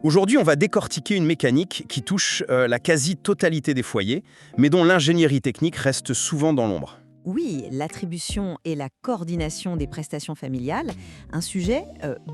Aujourd'hui, on va décortiquer une mécanique qui touche la quasi-totalité des foyers, mais dont l'ingénierie technique reste souvent dans l'ombre. Oui, l'attribution et la coordination des prestations familiales, un sujet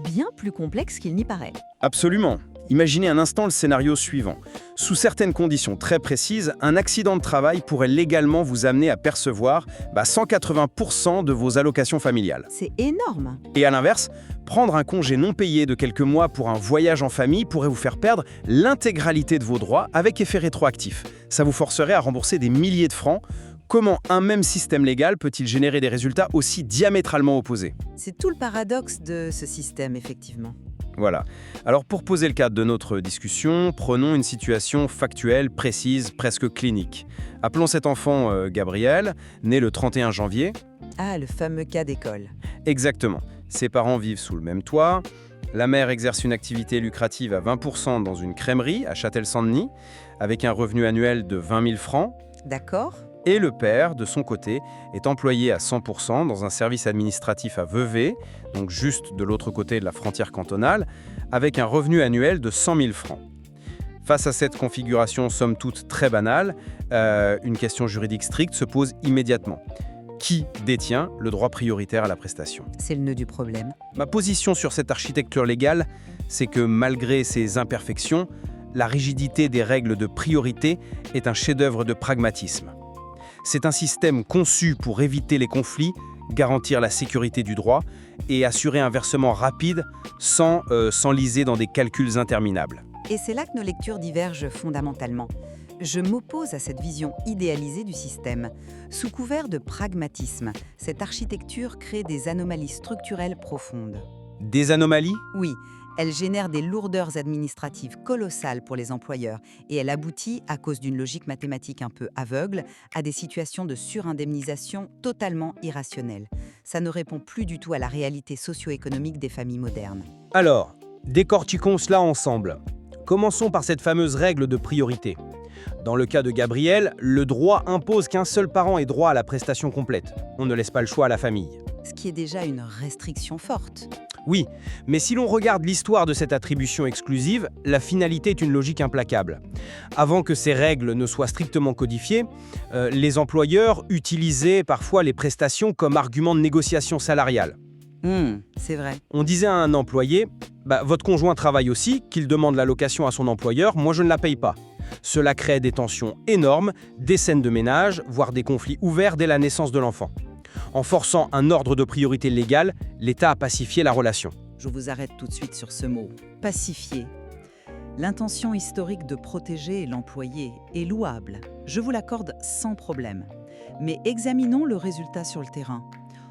bien plus complexe qu'il n'y paraît. Absolument. Imaginez un instant le scénario suivant. Sous certaines conditions très précises, un accident de travail pourrait légalement vous amener à percevoir 180% de vos allocations familiales. C'est énorme. Et à l'inverse, prendre un congé non payé de quelques mois pour un voyage en famille pourrait vous faire perdre l'intégralité de vos droits avec effet rétroactif. Ça vous forcerait à rembourser des milliers de francs. Comment un même système légal peut-il générer des résultats aussi diamétralement opposés? C'est tout le paradoxe de ce système, effectivement. Voilà. Alors pour poser le cadre de notre discussion, prenons une situation factuelle, précise, presque clinique. Appelons cet enfant Gabriel, né le 31 janvier. Ah, le fameux cas d'école. Exactement. Ses parents vivent sous le même toit. La mère exerce une activité lucrative à 20% dans une crèmerie à Châtel-Saint-Denis, avec un revenu annuel de 20 000 francs. D'accord. Et le père, de son côté, est employé à 100% dans un service administratif à Vevey, donc juste de l'autre côté de la frontière cantonale, avec un revenu annuel de 100 000 francs. Face à cette configuration somme toute très banale, une question juridique stricte se pose immédiatement. Qui détient le droit prioritaire à la prestation? C'est le nœud du problème. Ma position sur cette architecture légale, c'est que malgré ses imperfections, la rigidité des règles de priorité est un chef-d'œuvre de pragmatisme. C'est un système conçu pour éviter les conflits, garantir la sécurité du droit et assurer un versement rapide sans s'enliser dans des calculs interminables. Et c'est là que nos lectures divergent fondamentalement. Je m'oppose à cette vision idéalisée du système. Sous couvert de pragmatisme, cette architecture crée des anomalies structurelles profondes. Des anomalies? Oui, elle génère des lourdeurs administratives colossales pour les employeurs et elle aboutit, à cause d'une logique mathématique un peu aveugle, à des situations de surindemnisation totalement irrationnelles. Ça ne répond plus du tout à la réalité socio-économique des familles modernes. Alors, décortiquons cela ensemble. Commençons par cette fameuse règle de priorité. Dans le cas de Gabriel, le droit impose qu'un seul parent ait droit à la prestation complète. On ne laisse pas le choix à la famille. Ce qui est déjà une restriction forte. Oui, mais si l'on regarde l'histoire de cette attribution exclusive, la finalité est une logique implacable. Avant que ces règles ne soient strictement codifiées, les employeurs utilisaient parfois les prestations comme argument de négociation salariale. C'est vrai. On disait à un employé, votre conjoint travaille aussi, qu'il demande l'allocation à son employeur, moi je ne la paye pas. Cela crée des tensions énormes, des scènes de ménage, voire des conflits ouverts dès la naissance de l'enfant. En forçant un ordre de priorité légal, l'État a pacifié la relation. Je vous arrête tout de suite sur ce mot. Pacifier. L'intention historique de protéger l'employé est louable. Je vous l'accorde sans problème. Mais examinons le résultat sur le terrain.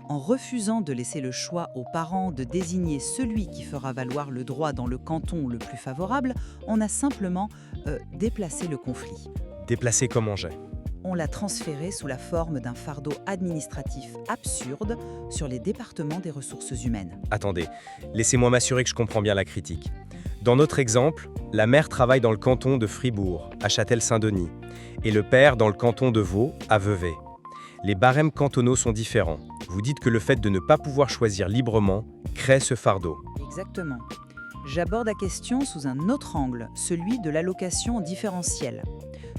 En refusant de laisser le choix aux parents de désigner celui qui fera valoir le droit dans le canton le plus favorable, on a simplement déplacé le conflit. Déplacé comme Angers. On l'a transféré sous la forme d'un fardeau administratif absurde sur les départements des ressources humaines. Attendez, laissez-moi m'assurer que je comprends bien la critique. Dans notre exemple, la mère travaille dans le canton de Fribourg, à Châtel-Saint-Denis, et le père dans le canton de Vaud, à Vevey. Les barèmes cantonaux sont différents. Vous dites que le fait de ne pas pouvoir choisir librement crée ce fardeau. Exactement. J'aborde la question sous un autre angle, celui de l'allocation différentielle.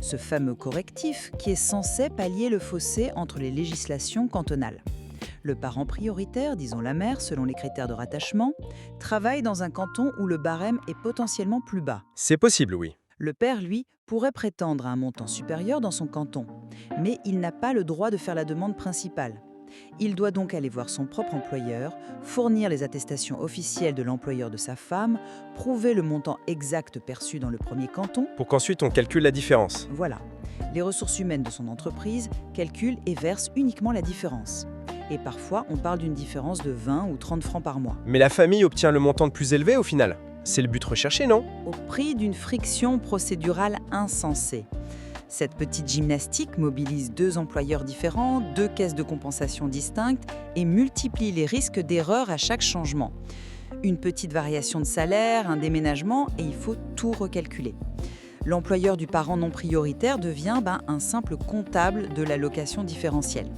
Ce fameux correctif qui est censé pallier le fossé entre les législations cantonales. Le parent prioritaire, disons la mère, selon les critères de rattachement, travaille dans un canton où le barème est potentiellement plus bas. C'est possible, oui. Le père, lui, pourrait prétendre à un montant supérieur dans son canton, mais il n'a pas le droit de faire la demande principale. Il doit donc aller voir son propre employeur, fournir les attestations officielles de l'employeur de sa femme, prouver le montant exact perçu dans le premier canton. Pour qu'ensuite on calcule la différence. Voilà. Les ressources humaines de son entreprise calculent et versent uniquement la différence. Et parfois, on parle d'une différence de 20 ou 30 francs par mois. Mais la famille obtient le montant le plus élevé au final. C'est le but recherché, non? Au prix d'une friction procédurale insensée. Cette petite gymnastique mobilise 2 employeurs différents, 2 caisses de compensation distinctes et multiplie les risques d'erreur à chaque changement. Une petite variation de salaire, un déménagement et il faut tout recalculer. L'employeur du parent non prioritaire devient un simple comptable de l'allocation différentielle.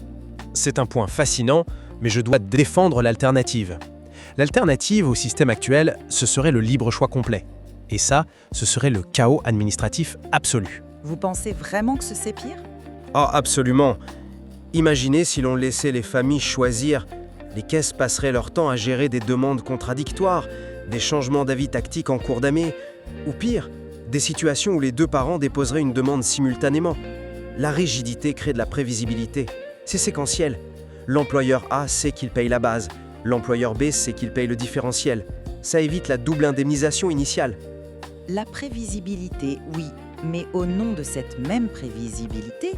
C'est un point fascinant, mais je dois défendre l'alternative. L'alternative au système actuel, ce serait le libre choix complet. Et ça, ce serait le chaos administratif absolu. Vous pensez vraiment que c'est pire? Ah, absolument. Imaginez si l'on laissait les familles choisir. Les caisses passeraient leur temps à gérer des demandes contradictoires, des changements d'avis tactiques en cours d'année, ou pire, des situations où les deux parents déposeraient une demande simultanément. La rigidité crée de la prévisibilité. C'est séquentiel. L'employeur A sait qu'il paye la base, l'employeur B sait qu'il paye le différentiel. Ça évite la double indemnisation initiale. La prévisibilité, oui, mais au nom de cette même prévisibilité,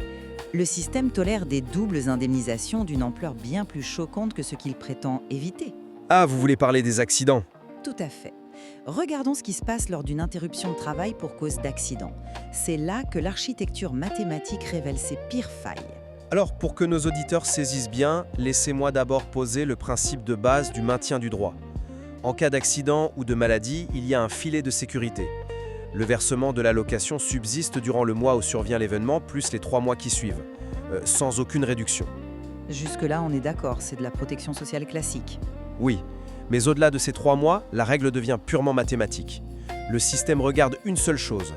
le système tolère des doubles indemnisations d'une ampleur bien plus choquante que ce qu'il prétend éviter. Ah, vous voulez parler des accidents? Tout à fait. Regardons ce qui se passe lors d'une interruption de travail pour cause d'accident. C'est là que l'architecture mathématique révèle ses pires failles. Alors, pour que nos auditeurs saisissent bien, laissez-moi d'abord poser le principe de base du maintien du droit. En cas d'accident ou de maladie, il y a un filet de sécurité. Le versement de l'allocation subsiste durant le mois où survient l'événement, plus les 3 mois qui suivent, sans aucune réduction. Jusque-là, on est d'accord, c'est de la protection sociale classique. Oui, mais au-delà de ces 3 mois, la règle devient purement mathématique. Le système regarde une seule chose.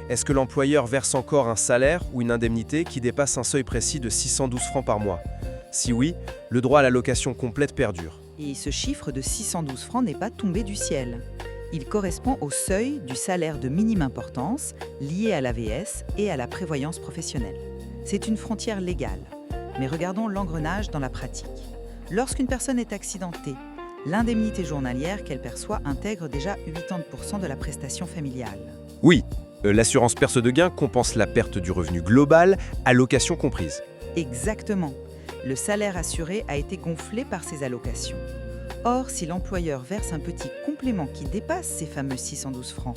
Est-ce que l'employeur verse encore un salaire ou une indemnité qui dépasse un seuil précis de 612 francs par mois? Si oui, le droit à l'allocation complète perdure. Et ce chiffre de 612 francs n'est pas tombé du ciel. Il correspond au seuil du salaire de minime importance lié à l'AVS et à la prévoyance professionnelle. C'est une frontière légale. Mais regardons l'engrenage dans la pratique. Lorsqu'une personne est accidentée, l'indemnité journalière qu'elle perçoit intègre déjà 80% de la prestation familiale. Oui, l'assurance perte de gain compense la perte du revenu global, allocation comprise. Exactement. Le salaire assuré a été gonflé par ces allocations. Or, si l'employeur verse un petit complément qui dépasse ces fameux 612 francs,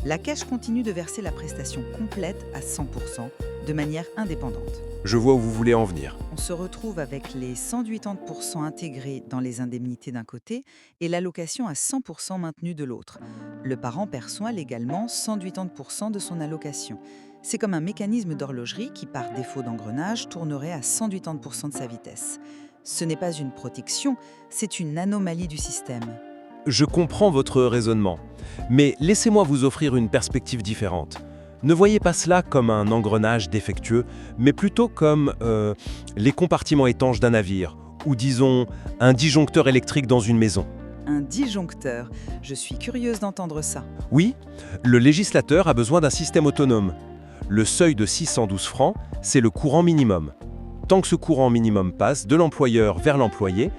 la caisse continue de verser la prestation complète à 100%, de manière indépendante. Je vois où vous voulez en venir. On se retrouve avec les 180% intégrés dans les indemnités d'un côté et l'allocation à 100% maintenue de l'autre. Le parent perçoit légalement 180% de son allocation. C'est comme un mécanisme d'horlogerie qui, par défaut d'engrenage, tournerait à 180% de sa vitesse. Ce n'est pas une protection, c'est une anomalie du système. Je comprends votre raisonnement, mais laissez-moi vous offrir une perspective différente. Ne voyez pas cela comme un engrenage défectueux, mais plutôt comme les compartiments étanches d'un navire, ou disons un disjoncteur électrique dans une maison. Un disjoncteur, je suis curieuse d'entendre ça. Oui, le législateur a besoin d'un système autonome. Le seuil de 612 francs, c'est le courant minimum. Tant que ce courant minimum passe de l'employeur vers l'employé,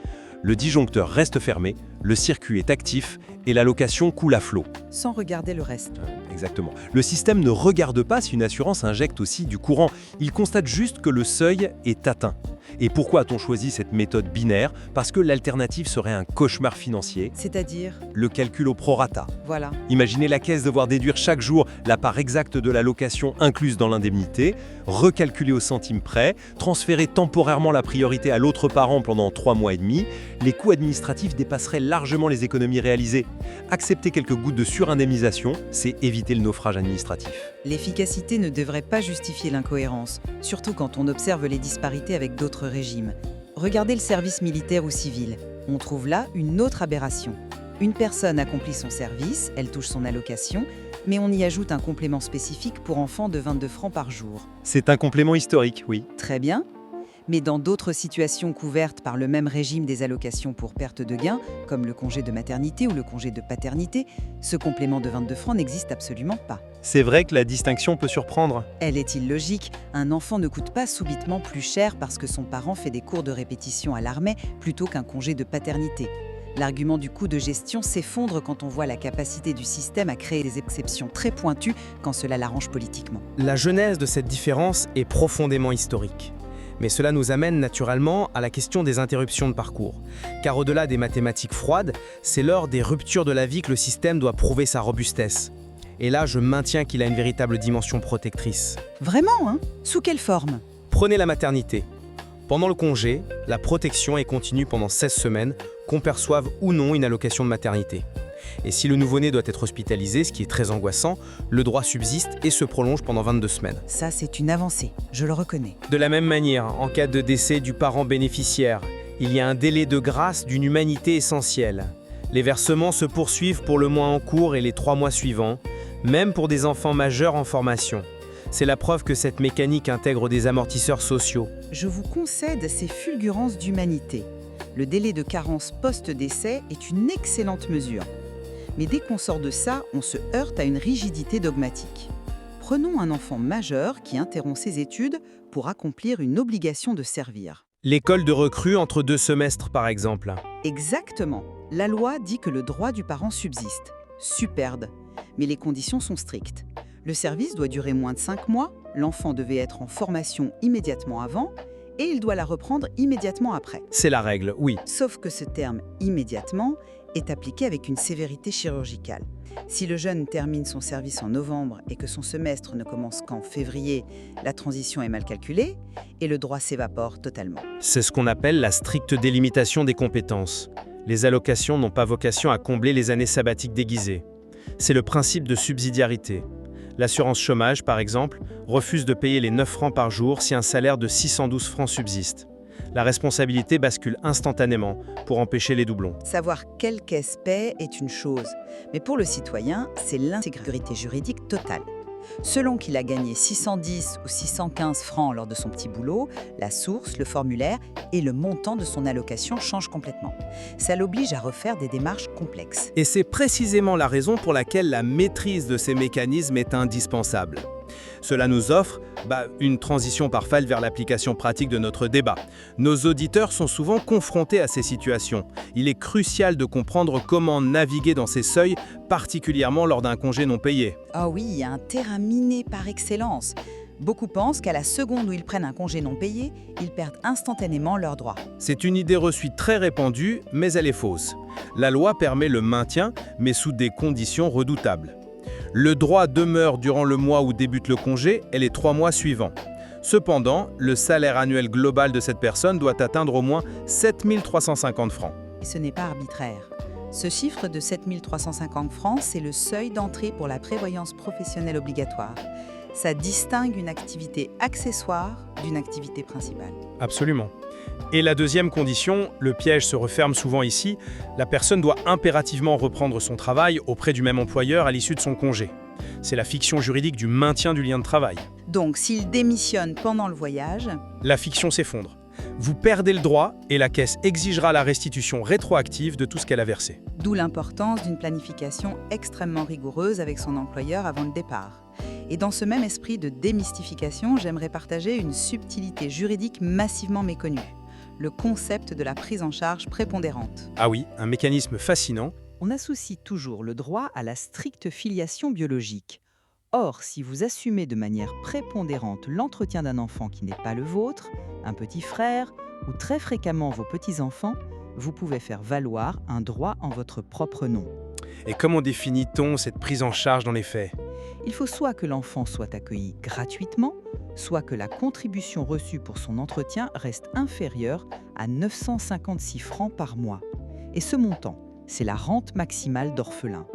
le disjoncteur reste fermé, le circuit est actif et l'allocation coule à flot. Sans regarder le reste. Exactement. Le système ne regarde pas si une assurance injecte aussi du courant, il constate juste que le seuil est atteint. Et pourquoi a-t-on choisi cette méthode binaire? Parce que l'alternative serait un cauchemar financier, C'est-à-dire, le calcul au prorata. voilà. Imaginez la caisse devoir déduire chaque jour la part exacte de l'allocation incluse dans l'indemnité, recalculer au centime près, transférer temporairement la priorité à l'autre parent pendant 3 mois et demi. Les coûts administratifs dépasseraient largement les économies réalisées. Accepter quelques gouttes de surindemnisation, c'est éviter le naufrage administratif. L'efficacité ne devrait pas justifier l'incohérence, surtout quand on observe les disparités avec d'autres régimes. Regardez le service militaire ou civil. On trouve là une autre aberration. Une personne accomplit son service, elle touche son allocation, mais on y ajoute un complément spécifique pour enfants de 22 francs par jour. C'est un complément historique, oui. Très bien. Mais dans d'autres situations couvertes par le même régime des allocations pour perte de gain, comme le congé de maternité ou le congé de paternité, ce complément de 22 francs n'existe absolument pas. C'est vrai que la distinction peut surprendre. Elle est illogique. Un enfant ne coûte pas subitement plus cher parce que son parent fait des cours de répétition à l'armée plutôt qu'un congé de paternité. L'argument du coût de gestion s'effondre quand on voit la capacité du système à créer des exceptions très pointues quand cela l'arrange politiquement. La genèse de cette différence est profondément historique. Mais cela nous amène naturellement à la question des interruptions de parcours. Car au-delà des mathématiques froides, c'est lors des ruptures de la vie que le système doit prouver sa robustesse. Et là, je maintiens qu'il a une véritable dimension protectrice. Vraiment, hein? Sous quelle forme? Prenez la maternité. Pendant le congé, la protection est continue pendant 16 semaines, qu'on perçoive ou non une allocation de maternité. Et si le nouveau-né doit être hospitalisé, ce qui est très angoissant, le droit subsiste et se prolonge pendant 22 semaines. Ça, c'est une avancée, je le reconnais. De la même manière, en cas de décès du parent bénéficiaire, il y a un délai de grâce d'une humanité essentielle. Les versements se poursuivent pour le mois en cours et les 3 mois suivants, même pour des enfants majeurs en formation. C'est la preuve que cette mécanique intègre des amortisseurs sociaux. Je vous concède ces fulgurances d'humanité. Le délai de carence post-décès est une excellente mesure. Mais dès qu'on sort de ça, on se heurte à une rigidité dogmatique. Prenons un enfant majeur qui interrompt ses études pour accomplir une obligation de servir. L'école de recrues entre 2 semestres, par exemple. Exactement. La loi dit que le droit du parent subsiste. Superbe. Mais les conditions sont strictes. Le service doit durer moins de 5 mois, l'enfant devait être en formation immédiatement avant, et il doit la reprendre immédiatement après. C'est la règle, oui. Sauf que ce terme « immédiatement » est appliqué avec une sévérité chirurgicale. Si le jeune termine son service en novembre et que son semestre ne commence qu'en février, la transition est mal calculée et le droit s'évapore totalement. C'est ce qu'on appelle la stricte délimitation des compétences. Les allocations n'ont pas vocation à combler les années sabbatiques déguisées. C'est le principe de subsidiarité. L'assurance chômage, par exemple, refuse de payer les 9 francs par jour si un salaire de 612 francs subsiste. La responsabilité bascule instantanément pour empêcher les doublons. Savoir quelle caisse paie est une chose, mais pour le citoyen, c'est l'insécurité juridique totale. Selon qu'il a gagné 610 ou 615 francs lors de son petit boulot, la source, le formulaire et le montant de son allocation changent complètement. Ça l'oblige à refaire des démarches complexes. Et c'est précisément la raison pour laquelle la maîtrise de ces mécanismes est indispensable. Cela nous offre une transition parfaite vers l'application pratique de notre débat. Nos auditeurs sont souvent confrontés à ces situations. Il est crucial de comprendre comment naviguer dans ces seuils, particulièrement lors d'un congé non payé. Ah oui, il y a un terrain miné par excellence. Beaucoup pensent qu'à la seconde où ils prennent un congé non payé, ils perdent instantanément leurs droits. C'est une idée reçue très répandue, mais elle est fausse. La loi permet le maintien, mais sous des conditions redoutables. Le droit demeure durant le mois où débute le congé et les 3 mois suivants. Cependant, le salaire annuel global de cette personne doit atteindre au moins 7 350 francs. Et ce n'est pas arbitraire. Ce chiffre de 7 350 francs, c'est le seuil d'entrée pour la prévoyance professionnelle obligatoire. Ça distingue une activité accessoire d'une activité principale. Absolument. Et la deuxième condition, le piège se referme souvent ici, la personne doit impérativement reprendre son travail auprès du même employeur à l'issue de son congé. C'est la fiction juridique du maintien du lien de travail. Donc, s'il démissionne pendant le voyage, La fiction s'effondre. Vous perdez le droit et la caisse exigera la restitution rétroactive de tout ce qu'elle a versé. d'où l'importance d'une planification extrêmement rigoureuse avec son employeur avant le départ. Et dans ce même esprit de démystification, j'aimerais partager une subtilité juridique massivement méconnue, le concept de la prise en charge prépondérante. Ah oui, un mécanisme fascinant. On associe toujours le droit à la stricte filiation biologique. Or, si vous assumez de manière prépondérante l'entretien d'un enfant qui n'est pas le vôtre, un petit frère ou très fréquemment vos petits-enfants, vous pouvez faire valoir un droit en votre propre nom. Et comment définit-on cette prise en charge dans les faits ? Il faut soit que l'enfant soit accueilli gratuitement, soit que la contribution reçue pour son entretien reste inférieure à 956 francs par mois. Et ce montant, c'est la rente maximale d'orphelin.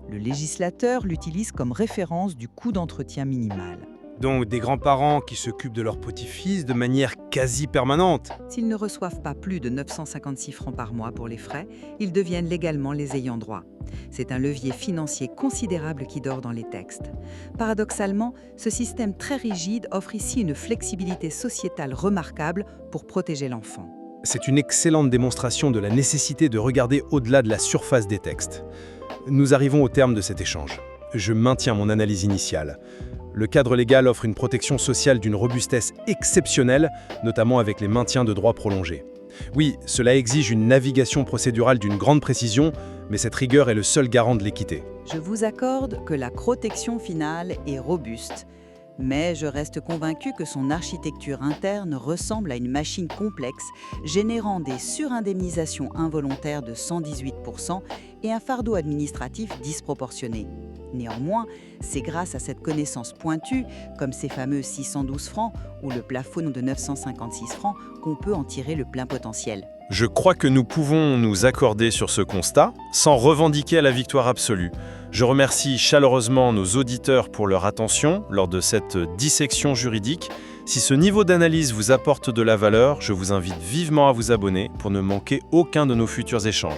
Le législateur l'utilise comme référence du coût d'entretien minimal. Donc des grands-parents qui s'occupent de leur petit-fils de manière quasi permanente. S'ils ne reçoivent pas plus de 956 francs par mois pour les frais, ils deviennent légalement les ayants droit. C'est un levier financier considérable qui dort dans les textes. Paradoxalement, ce système très rigide offre ici une flexibilité sociétale remarquable pour protéger l'enfant. C'est une excellente démonstration de la nécessité de regarder au-delà de la surface des textes. Nous arrivons au terme de cet échange. Je maintiens mon analyse initiale. Le cadre légal offre une protection sociale d'une robustesse exceptionnelle, notamment avec les maintiens de droits prolongés. Oui, cela exige une navigation procédurale d'une grande précision, mais cette rigueur est le seul garant de l'équité. Je vous accorde que la protection finale est robuste, mais je reste convaincu que son architecture interne ressemble à une machine complexe, générant des surindemnisations involontaires de 118% et un fardeau administratif disproportionné. Néanmoins, c'est grâce à cette connaissance pointue, comme ces fameux 612 francs ou le plafond de 956 francs, qu'on peut en tirer le plein potentiel. Je crois que nous pouvons nous accorder sur ce constat, sans revendiquer la victoire absolue. Je remercie chaleureusement nos auditeurs pour leur attention lors de cette dissection juridique. Si ce niveau d'analyse vous apporte de la valeur, je vous invite vivement à vous abonner pour ne manquer aucun de nos futurs échanges.